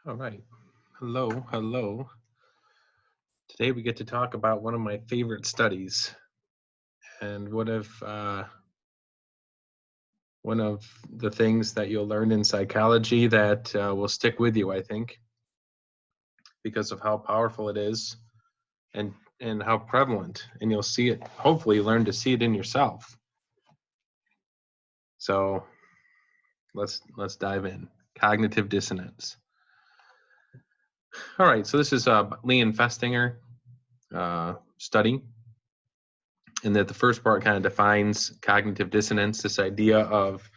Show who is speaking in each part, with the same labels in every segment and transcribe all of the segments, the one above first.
Speaker 1: All right. Hello, hello. Today we get to talk about one of my favorite studies and one of the things that you'll learn in psychology that will stick with you, I think, because of how powerful it is and and how prevalent. And you'll see it. Hopefully, learn to see it in yourself. So let's dive in. Cognitive dissonance. All right. So this is a Leon Festinger study, and that the first part kind of defines cognitive dissonance, this idea of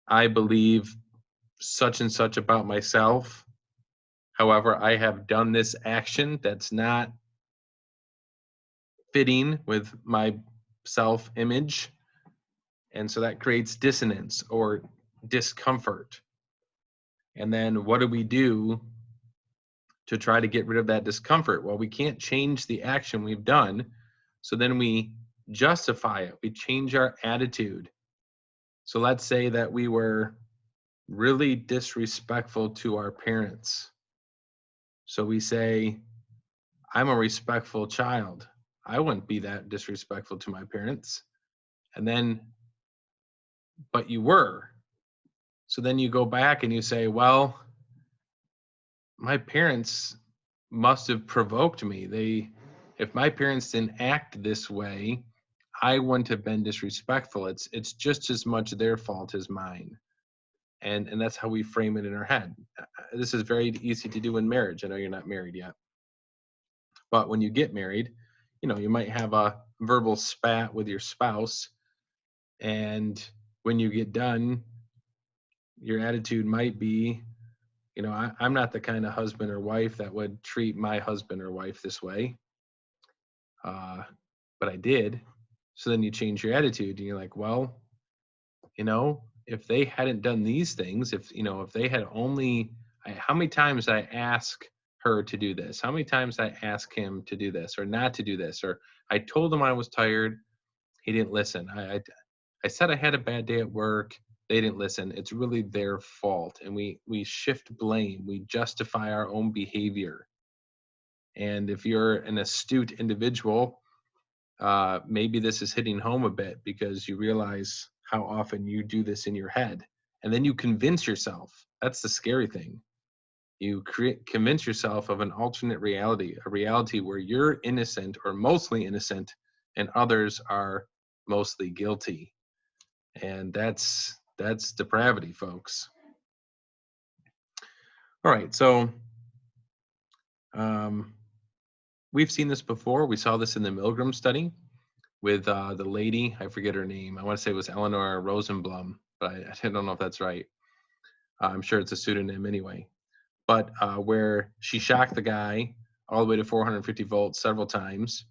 Speaker 1: I believe such and such about myself. However, I have done this action that's not fitting with my self image. And so that creates dissonance or discomfort. And then what do we do to try to get rid of that discomfort? Well, we can't change the action we've done. So then we justify it, we change our attitude. So let's say that we were really disrespectful to our parents. So we say, I'm a respectful child. I wouldn't be that disrespectful to my parents. And then, but you were. So then you go back and you say, well, my parents must have provoked me. If my parents didn't act this way, I wouldn't have been disrespectful. It's just as much their fault as mine. And that's how we frame it in our head. This is very easy to do in marriage. I know you're not married yet. But when you get married, you might have a verbal spat with your spouse. And when you get done, your attitude might be, I'm not the kind of husband or wife that would treat my husband or wife this way. But I did. So then you change your attitude and you're like, well, if they hadn't done these things, if they had only, how many times I ask her to do this, how many times I ask him to do this or not to do this, or I told him I was tired, he didn't listen. I said I had a bad day at work, they didn't listen. It's really their fault. And we shift blame, we justify our own behavior. And if you're an astute individual, maybe this is hitting home a bit because you realize how often you do this in your head. And then you convince yourself. That's the scary thing. You convince yourself of an alternate reality, a reality where you're innocent or mostly innocent and others are mostly guilty. And that's depravity, folks. All right, so we've seen this before. We saw this in the Milgram study with the lady, I forget her name. I want to say it was Eleanor Rosenblum, but I don't know if that's right. I'm sure it's a pseudonym anyway. But where she shocked the guy all the way to 450 volts several times.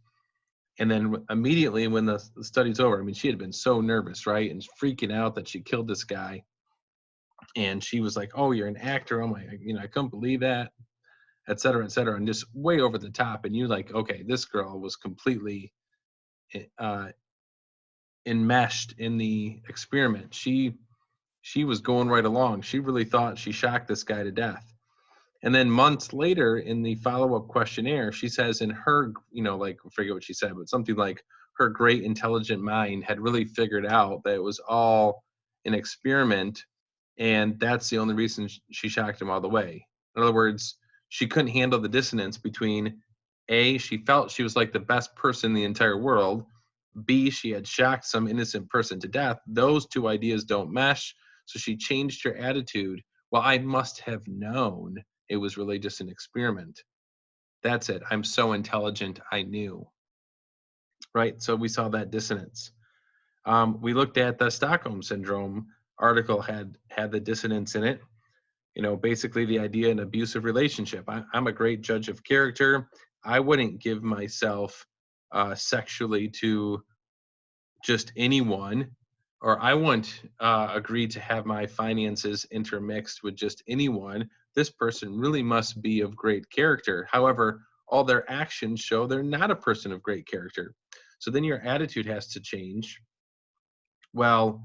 Speaker 1: And then immediately when the study's over, I mean, she had been so nervous, right? And freaking out that she killed this guy. And she was like, oh, you're an actor. I'm like, I couldn't believe that, et cetera, and just way over the top. And you're like, okay, this girl was completely enmeshed in the experiment. She was going right along. She really thought she shocked this guy to death. And then months later in the follow-up questionnaire, she says in her, like, I forget what she said, but something like her great intelligent mind had really figured out that it was all an experiment. And that's the only reason she shocked him all the way. In other words, she couldn't handle the dissonance between A, she felt she was like the best person in the entire world. B, she had shocked some innocent person to death. Those two ideas don't mesh. So she changed her attitude. Well, I must have known it was really just an experiment. That's it. I'm so intelligent, I knew. Right? So we saw that dissonance. We looked at the Stockholm Syndrome article had the dissonance in it. Basically the idea in abusive relationship. I'm a great judge of character. I wouldn't give myself sexually to just anyone, or I wouldn't agree to have my finances intermixed with just anyone. This person really must be of great character. However, all their actions show they're not a person of great character. So then your attitude has to change. Well,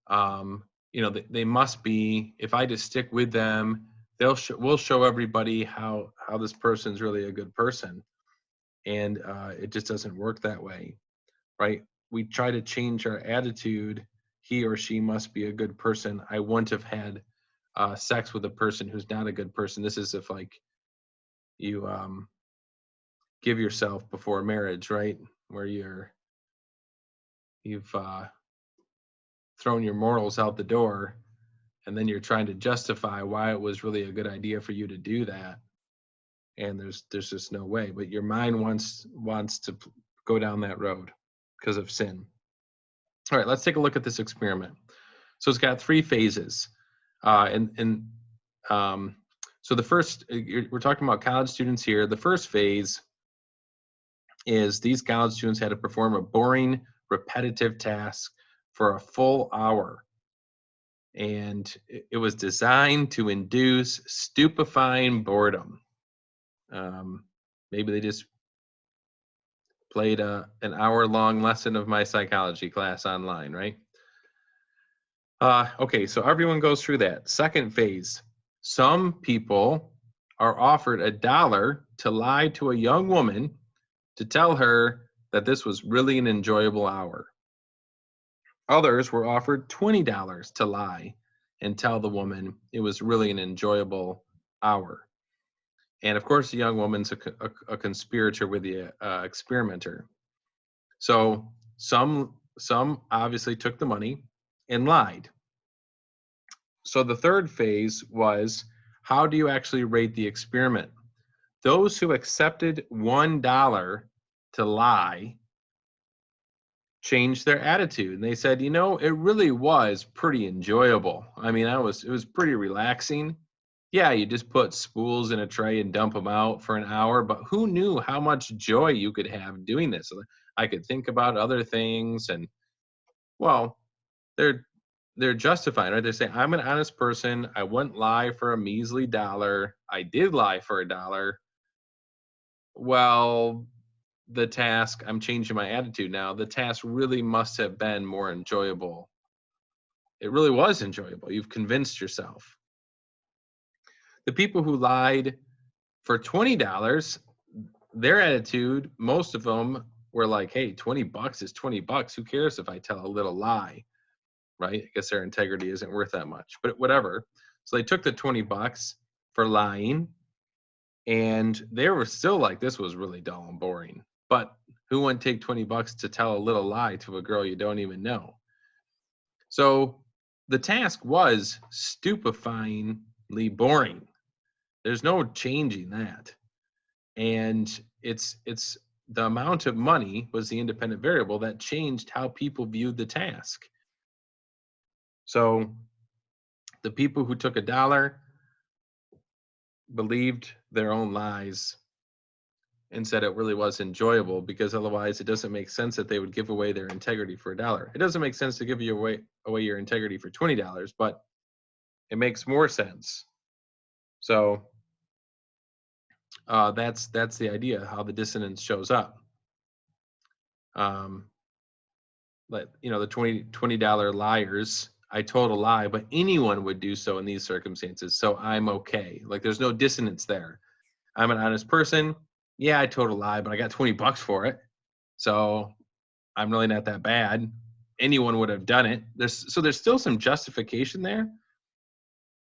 Speaker 1: they must be, if I just stick with them, we'll show everybody how this person's really a good person, and it just doesn't work that way, right? We try to change our attitude. He or she must be a good person. I wouldn't have had sex with a person who's not a good person. This is if like you give yourself before marriage, right? Where you've thrown your morals out the door, and then you're trying to justify why it was really a good idea for you to do that. And there's just no way. But your mind wants to go down that road because of sin. All right, let's take a look at this experiment. So it's got 3 phases, so the first, we're talking about college students here. The first phase is these college students had to perform a boring, repetitive task for a full hour. And it was designed to induce stupefying boredom. Maybe they just played an hour-long lesson of my psychology class online, right? Okay, so everyone goes through that. Second phase, some people are offered $1 to lie to a young woman to tell her that this was really an enjoyable hour. Others were offered $20 to lie and tell the woman it was really an enjoyable hour. And of course, the young woman's a conspirator with the experimenter. So some obviously took the money and lied. So the third phase was, how do you actually rate the experiment? Those who accepted $1 to lie changed their attitude, and they said, you know, it really was pretty enjoyable. I mean, it was pretty relaxing. Yeah, you just put spools in a tray and dump them out for an hour, but who knew how much joy you could have doing this? I could think about other things, and well, they're justifying, right? They're saying, I'm an honest person. I wouldn't lie for a measly $1. I did lie for $1. Well, the task, I'm changing my attitude now. The task really must have been more enjoyable. It really was enjoyable. You've convinced yourself. The people who lied for $20, their attitude, most of them were like, hey, $20 is $20. Who cares if I tell a little lie? Right? I guess their integrity isn't worth that much, but whatever. So they took the $20 for lying, and they were still like, this was really dull and boring. But who wouldn't take $20 to tell a little lie to a girl you don't even know? So the task was stupefyingly boring. There's no changing that. And it's the amount of money was the independent variable that changed how people viewed the task. So the people who took $1 believed their own lies and said it really was enjoyable, because otherwise it doesn't make sense that they would give away their integrity for $1. It doesn't make sense to give you away your integrity for $20, but it makes more sense. So that's the idea, how the dissonance shows up. But you know, the $20 liars, I told a lie, but anyone would do so in these circumstances, so I'm okay. Like, there's no dissonance there. I'm an honest person. Yeah, I told a lie, but I got $20 for it, so I'm really not that bad. Anyone would have done it. There's still some justification there,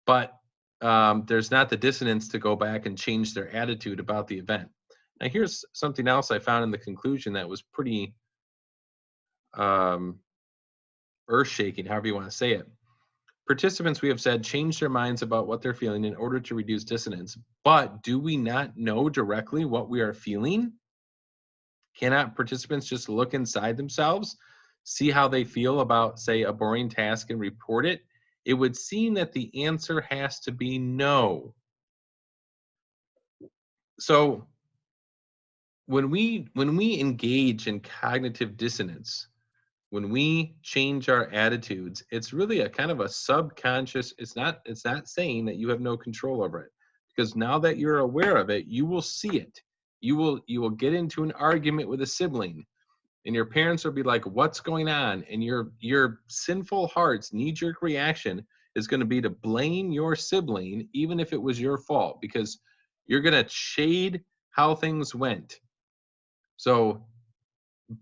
Speaker 1: but there's not the dissonance to go back and change their attitude about the event. Now, here's something else I found in the conclusion that was pretty earth-shaking, however you want to say it. Participants, we have said, change their minds about what they're feeling in order to reduce dissonance. But do we not know directly what we are feeling? Cannot participants just look inside themselves, see how they feel about, say, a boring task and report it? It would seem that the answer has to be no. So when we engage in cognitive dissonance, when we change our attitudes, it's really a kind of a subconscious, it's not saying that you have no control over it, because now that you're aware of it, you will see it. You will get into an argument with a sibling, and your parents will be like, what's going on? And your sinful heart's knee-jerk reaction is going to be to blame your sibling, even if it was your fault, because you're going to shade how things went. So,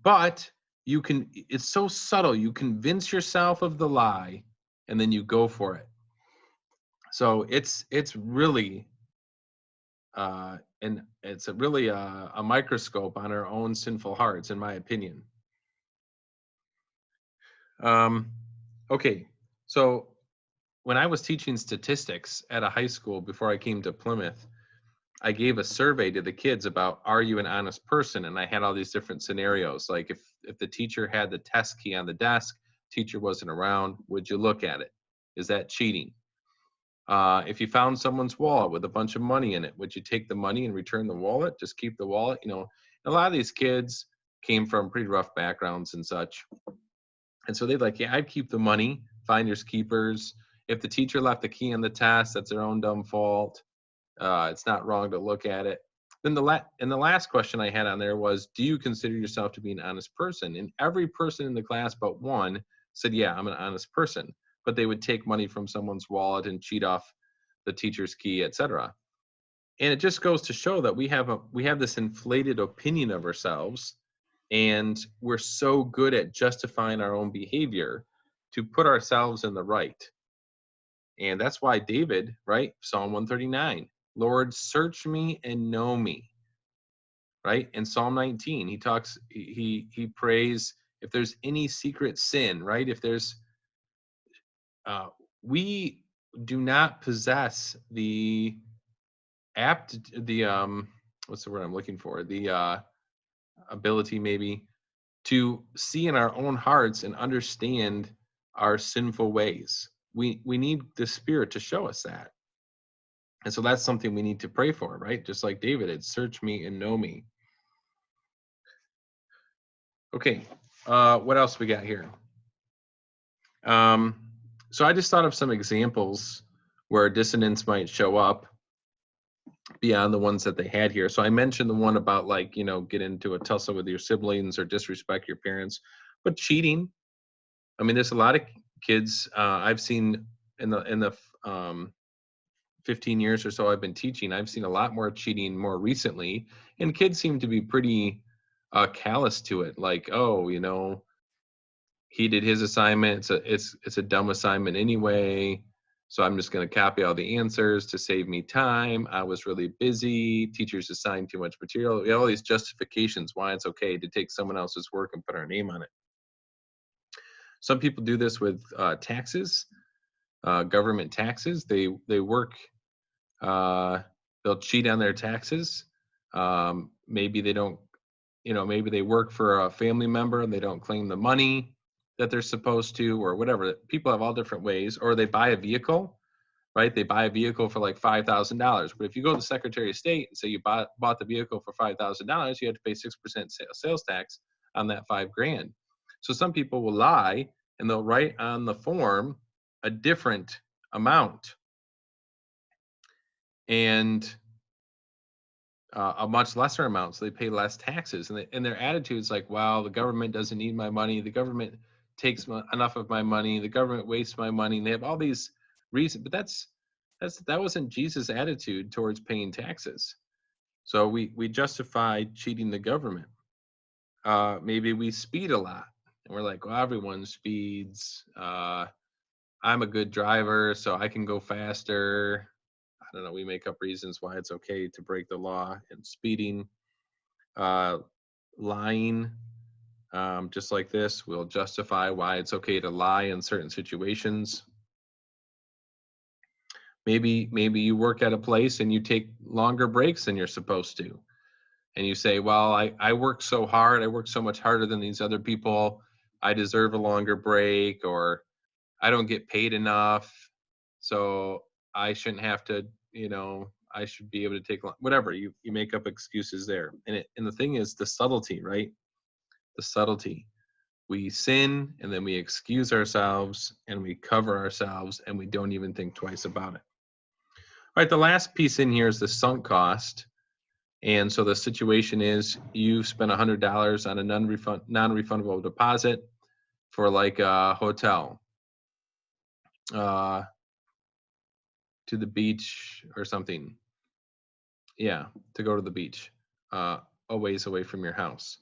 Speaker 1: but you can, it's so subtle. You convince yourself of the lie and then you go for it. So it's really, and it's really a microscope on our own sinful hearts, in my opinion. Okay, so when I was teaching statistics at a high school before I came to Plymouth, I gave a survey to the kids about, are you an honest person? And I had all these different scenarios. Like if the teacher had the test key on the desk, teacher wasn't around, would you look at it? Is that cheating? If you found someone's wallet with a bunch of money in it, would you take the money and return the wallet? Just keep the wallet? You know, a lot of these kids came from pretty rough backgrounds and such. And so they'd like, yeah, I'd keep the money, finders keepers. If the teacher left the key on the test, that's their own dumb fault. It's not wrong to look at it. Then the last question I had on there was, do you consider yourself to be an honest person? And every person in the class but one said, yeah, I'm an honest person. But they would take money from someone's wallet and cheat off the teacher's key, etc. And it just goes to show that we have this inflated opinion of ourselves, and we're so good at justifying our own behavior to put ourselves in the right. And that's why David, right? Psalm 139, Lord, search me and know me, right? In Psalm 19, he prays, if there's any secret sin, right? If there's, we do not possess the what's the word I'm looking for? The ability maybe to see in our own hearts and understand our sinful ways. We need the Spirit to show us that. And so that's something we need to pray for, right? Just like David, it's search me and know me. Okay, what else we got here? So I just thought of some examples where dissonance might show up beyond the ones that they had here. So I mentioned the one about, like, you know, get into a tussle with your siblings or disrespect your parents, but cheating. I mean, there's a lot of kids I've seen in the 15 years or so I've been teaching. I've seen a lot more cheating more recently, and kids seem to be pretty callous to it. Like, oh, you know, he did his assignment. It's a dumb assignment anyway. So I'm just going to copy all the answers to save me time. I was really busy. Teachers assigned too much material. We have all these justifications why it's okay to take someone else's work and put our name on it. Some people do this with taxes, government taxes. They work. They'll cheat on their taxes. Maybe they don't. You know, maybe they work for a family member and they don't claim the money that they're supposed to, or whatever. People have all different ways. Or they buy a vehicle, right? They buy a vehicle for like $5,000. But if you go to the Secretary of State and say you bought the vehicle for $5,000, you have to pay 6% sales tax on that $5,000. So some people will lie and they'll write on the form a different amount and a much lesser amount, so they pay less taxes. And their attitude's like, wow, the government doesn't need my money. The government takes enough of my money. The government wastes my money. And they have all these reasons, but that wasn't Jesus' attitude towards paying taxes. So we justify cheating the government. Maybe we speed a lot, and we're like, well, everyone speeds. I'm a good driver, so I can go faster. I don't know, we make up reasons why it's okay to break the law. And speeding, lying, just like this, we'll justify why it's okay to lie in certain situations. Maybe you work at a place and you take longer breaks than you're supposed to. And you say, well, I work so hard, I work so much harder than these other people, I deserve a longer break, or I don't get paid enough, so I shouldn't have to, you know, I should be able to take whatever. You make up excuses there. And the thing is the subtlety, right? The subtlety. We sin and then we excuse ourselves and we cover ourselves and we don't even think twice about it. All right, the last piece in here is the sunk cost. And so the situation is you spent $100 on a non-refundable deposit for like a hotel. to the beach or something. Yeah, to go to the beach, a ways away from your house.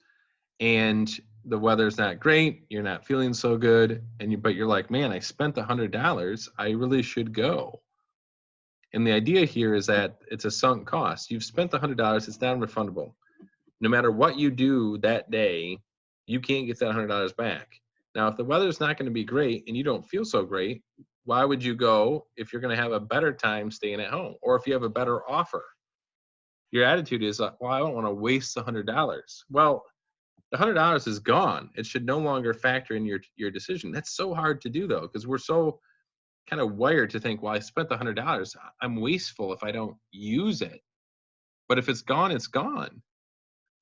Speaker 1: And the weather's not great, you're not feeling so good, but you're like, man, I spent $100. I really should go. And the idea here is that it's a sunk cost. You've spent the $100, it's non-refundable. No matter what you do that day, you can't get that $100 back. Now, if the weather's not going to be great and you don't feel so great, why would you go if you're going to have a better time staying at home, or if you have a better offer? Your attitude is, well, I don't want to waste the $100. Well, the $100 is gone. It should no longer factor in your decision. That's so hard to do, though, because we're so kind of wired to think, well, I spent the $100. I'm wasteful if I don't use it. But if it's gone, it's gone.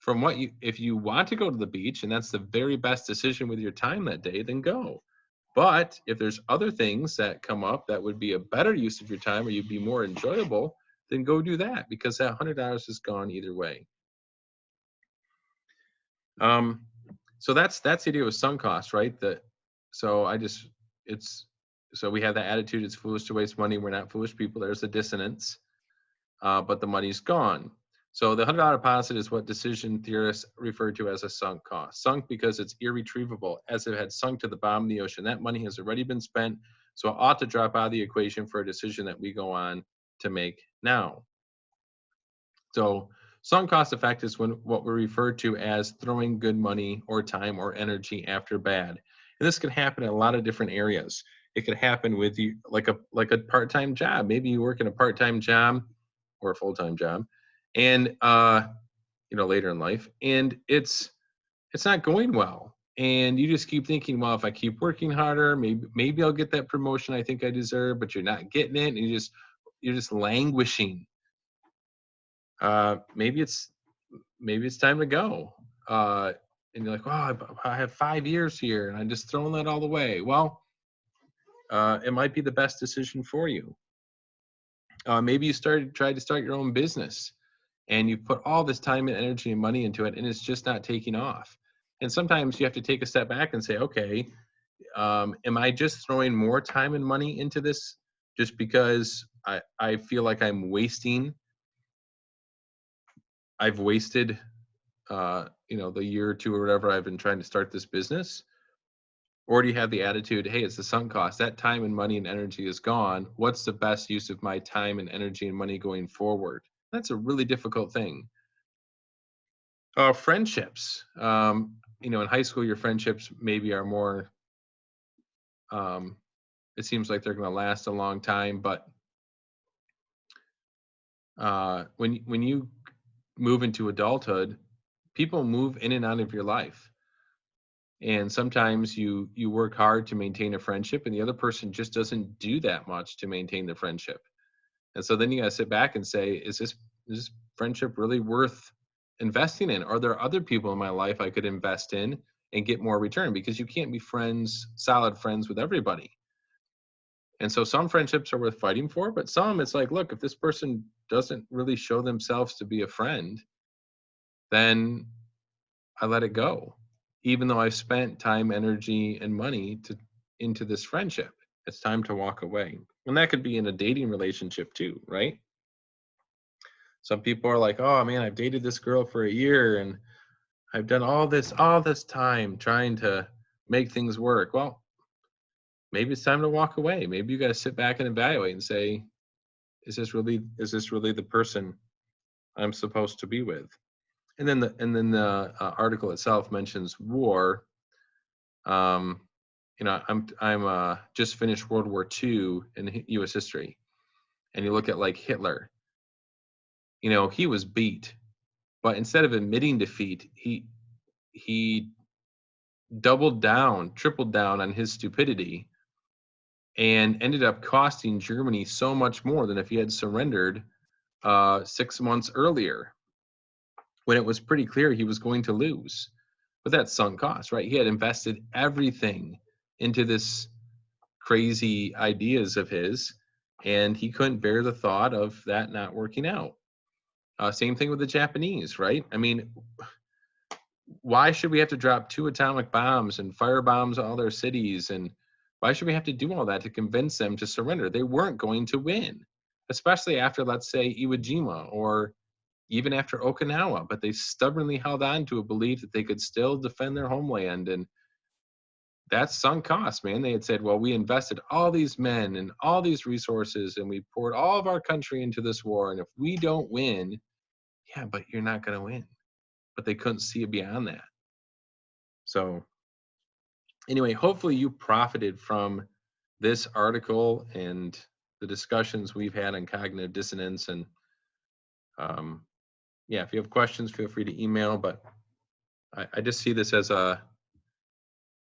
Speaker 1: If you want to go to the beach and that's the very best decision with your time that day, then go. But if there's other things that come up that would be a better use of your time, or you'd be more enjoyable, then go do that, because that $100 is gone either way. So that's the idea of sunk cost, right? So we have that attitude, it's foolish to waste money. We're not foolish people. There's a dissonance, but the money's gone. So the $100 deposit is what decision theorists refer to as a sunk cost. Sunk because it's irretrievable, as if it had sunk to the bottom of the ocean. That money has already been spent, so it ought to drop out of the equation for a decision that we go on to make now. So sunk cost effect is what we refer to as throwing good money or time or energy after bad. And this can happen in a lot of different areas. It could happen with you like a part-time job. Maybe you work in a part-time job or a full-time job, and later in life, and it's not going well. And you just keep thinking, well, if I keep working harder, maybe I'll get that promotion I think I deserve, but you're not getting it, and you're just languishing. Maybe it's time to go. And you're like, oh, I have 5 years here and I'm just throwing that all away. Well, it might be the best decision for you. Maybe you tried to start your own business and you put all this time and energy and money into it, and it's just not taking off. And sometimes you have to take a step back and say, okay, am I just throwing more time and money into this just because I feel like I've wasted the year or two or whatever I've been trying to start this business? Or do you have the attitude, hey, it's a sunk cost. That time and money and energy is gone. What's the best use of my time and energy and money going forward? That's a really difficult thing. Friendships. In high school, your friendships maybe are more, it seems like they're going to last a long time. But when you move into adulthood, people move in and out of your life. And sometimes you work hard to maintain a friendship, and the other person just doesn't do that much to maintain the friendship. And so then you got to sit back and say, is this friendship really worth investing in? Are there other people in my life I could invest in and get more return? Because you can't be solid friends with everybody. And so some friendships are worth fighting for, but some it's like, look, if this person doesn't really show themselves to be a friend, then I let it go. Even though I've spent time, energy, and money into this friendship, it's time to walk away. And that could be in a dating relationship too, right? Some people are like, oh man, I've dated this girl for a year and I've done all this time trying to make things work. Well, maybe it's time to walk away. Maybe you got to sit back and evaluate and say, is this really the person I'm supposed to be with? And then the article itself mentions war. I'm just finished World War II in U.S. history, and you look at like Hitler. He was beat, but instead of admitting defeat, he tripled down on his stupidity, and ended up costing Germany so much more than if he had surrendered 6 months earlier, when it was pretty clear he was going to lose. But that's sunk cost, right? He had invested everything into this crazy ideas of his, and he couldn't bear the thought of that not working out. Same thing with the Japanese, right? I mean, why should we have to drop 2 atomic bombs and fire bombs all their cities? And why should we have to do all that to convince them to surrender? They weren't going to win. especially after, let's say, Iwo Jima or even after Okinawa, but they stubbornly held on to a belief that they could still defend their homeland. And that's sunk cost, man. They had said, well, we invested all these men and all these resources and we poured all of our country into this war. And if we don't win, yeah, but you're not going to win. But they couldn't see beyond that. So anyway, hopefully you profited from this article and the discussions we've had on cognitive dissonance. And yeah, if you have questions, feel free to email. But I just see this as a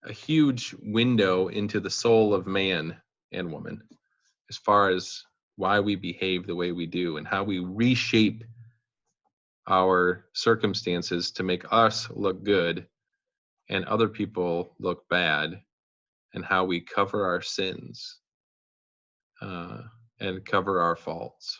Speaker 1: huge window into the soul of man and woman, as far as why we behave the way we do and how we reshape our circumstances to make us look good and other people look bad, and how we cover our sins and cover our faults.